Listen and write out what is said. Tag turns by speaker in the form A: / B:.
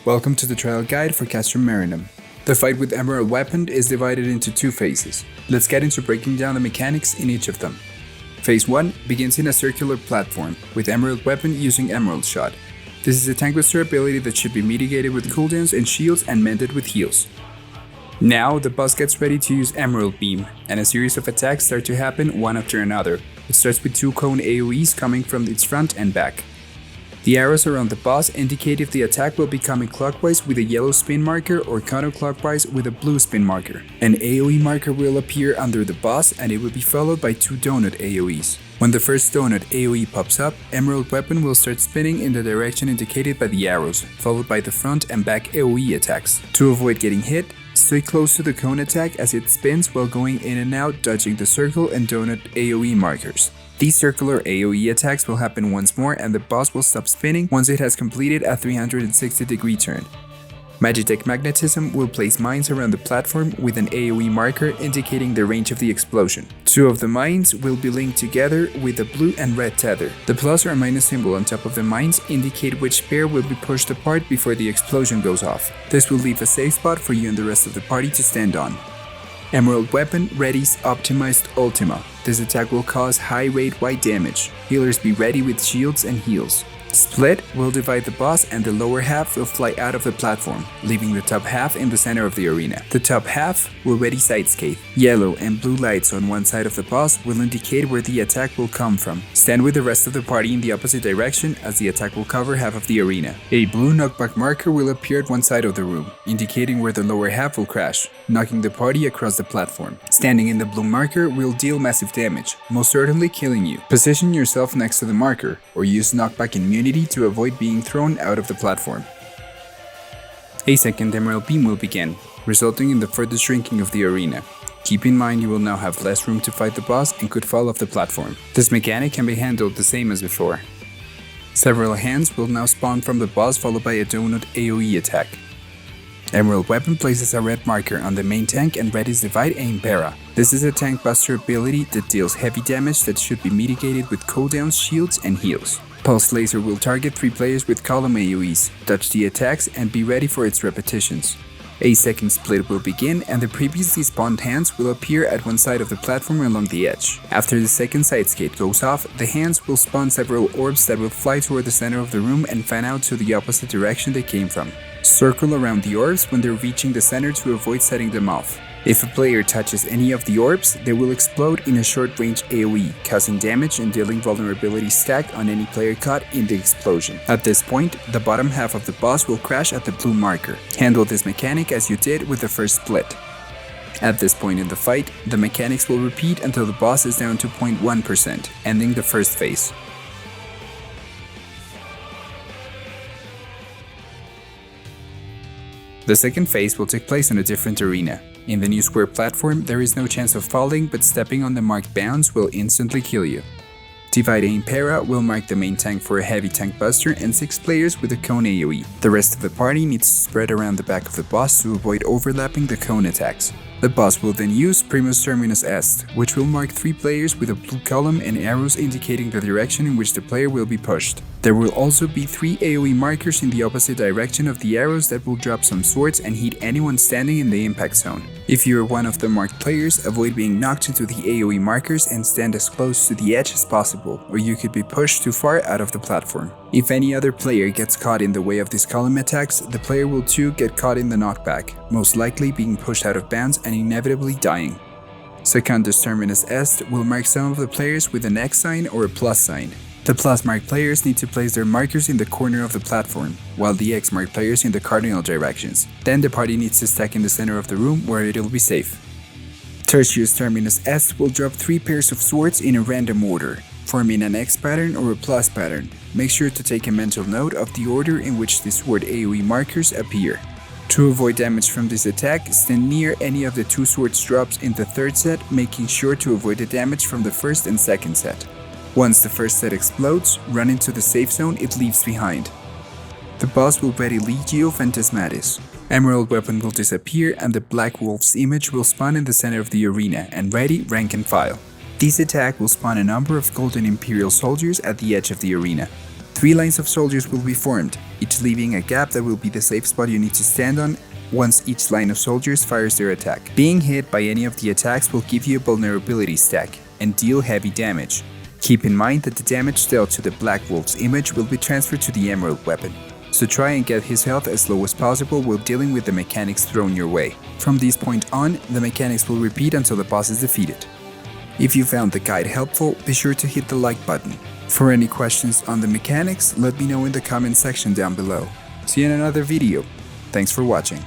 A: Welcome to the trial guide for Castrum Marinum. The fight with Emerald Weapon is divided into two phases. Let's get into breaking down the mechanics in each of them. Phase 1 begins in a circular platform, with Emerald Weapon using Emerald Shot. This is a tank buster ability that should be mitigated with cooldowns and shields and mended with heals. Now the boss gets ready to use Emerald Beam, and a series of attacks start to happen one after another. It starts with 2 cone AoEs coming from its front and back. The arrows around the boss indicate if the attack will be coming clockwise with a yellow spin marker or counterclockwise with a blue spin marker. An AoE marker will appear under the boss and it will be followed by 2 donut AoEs. When the first donut AoE pops up, Emerald Weapon will start spinning in the direction indicated by the arrows, followed by the front and back AoE attacks. To avoid getting hit, stay close to the cone attack as it spins while going in and out, dodging the circle and donut AoE markers. These circular AoE attacks will happen once more and the boss will stop spinning once it has completed a 360-degree turn. Magitek Magnetism will place mines around the platform with an AoE marker indicating the range of the explosion. 2 of the mines will be linked together with a blue and red tether. The plus or minus symbol on top of the mines indicate which pair will be pushed apart before the explosion goes off. This will leave a safe spot for you and the rest of the party to stand on. Emerald Weapon readies Optimized Ultima. This attack will cause high rate white damage. Healers be ready with shields and heals. Split will divide the boss and the lower half will fly out of the platform, leaving the top half in the center of the arena. The top half will ready Sidescathe. Yellow and blue lights on one side of the boss will indicate where the attack will come from. Stand with the rest of the party in the opposite direction as the attack will cover half of the arena. A blue knockback marker will appear at one side of the room, indicating where the lower half will crash, knocking the party across the platform. Standing in the blue marker will deal massive damage, most certainly killing you. Position yourself next to the marker, or use knockback immunity to avoid being thrown out of the platform. A second Emerald Beam will begin, resulting in the further shrinking of the arena. Keep in mind you will now have less room to fight the boss and could fall off the platform. This mechanic can be handled the same as before. Several hands will now spawn from the boss followed by a donut AoE attack. Emerald Weapon places a red marker on the main tank and readies Devide and Impera. This is a tank buster ability that deals heavy damage that should be mitigated with cooldowns, shields and heals. Pulse Laser will target 3 players with column AoEs, dodge the attacks and be ready for its repetitions. A second split will begin and the previously spawned hands will appear at one side of the platform along the edge. After the second Sidescathe goes off, the hands will spawn several orbs that will fly toward the center of the room and fan out to the opposite direction they came from. Circle around the orbs when they're reaching the center to avoid setting them off. If a player touches any of the orbs, they will explode in a short-range AoE, causing damage and dealing vulnerability stack on any player caught in the explosion. At this point, the bottom half of the boss will crash at the blue marker. Handle this mechanic as you did with the first split. At this point in the fight, the mechanics will repeat until the boss is down to 0.1%, ending the first phase. The second phase will take place in a different arena. In the new square platform, there is no chance of falling, but stepping on the marked bounds will instantly kill you. Devide and Impera will mark the main tank for a heavy tank buster and 6 players with a cone AoE. The rest of the party needs to spread around the back of the boss to avoid overlapping the cone attacks. The boss will then use Primus Terminus Est, which will mark 3 players with a blue column and arrows indicating the direction in which the player will be pushed. There will also be 3 AoE markers in the opposite direction of the arrows that will drop some swords and hit anyone standing in the impact zone. If you are one of the marked players, avoid being knocked into the AoE markers and stand as close to the edge as possible, or you could be pushed too far out of the platform. If any other player gets caught in the way of these column attacks, the player will too get caught in the knockback, most likely being pushed out of bounds and inevitably dying. Secundus Terminus Est will mark some of the players with an X sign or a plus sign. The plus marked players need to place their markers in the corner of the platform, while the X marked players in the cardinal directions. Then the party needs to stack in the center of the room where it'll be safe. Tertius Terminus Est will drop 3 pairs of swords in a random order, forming an X pattern or a plus pattern. Make sure to take a mental note of the order in which the sword AoE markers appear. To avoid damage from this attack, stand near any of the 2 swords drops in the third set, making sure to avoid the damage from the first and second set. Once the first set explodes, run into the safe zone it leaves behind. The boss will ready Legio Phantasmatis. Emerald Weapon will disappear and the Black Wolf's image will spawn in the center of the arena and ready rank and file. This attack will spawn a number of golden Imperial soldiers at the edge of the arena. 3 lines of soldiers will be formed, each leaving a gap that will be the safe spot you need to stand on once each line of soldiers fires their attack. Being hit by any of the attacks will give you a vulnerability stack and deal heavy damage. Keep in mind that the damage dealt to the Black Wolf's image will be transferred to the Emerald weapon, so try and get his health as low as possible while dealing with the mechanics thrown your way. From this point on, the mechanics will repeat until the boss is defeated. If you found the guide helpful, be sure to hit the like button. For any questions on the mechanics, let me know in the comment section down below. See you in another video. Thanks for watching.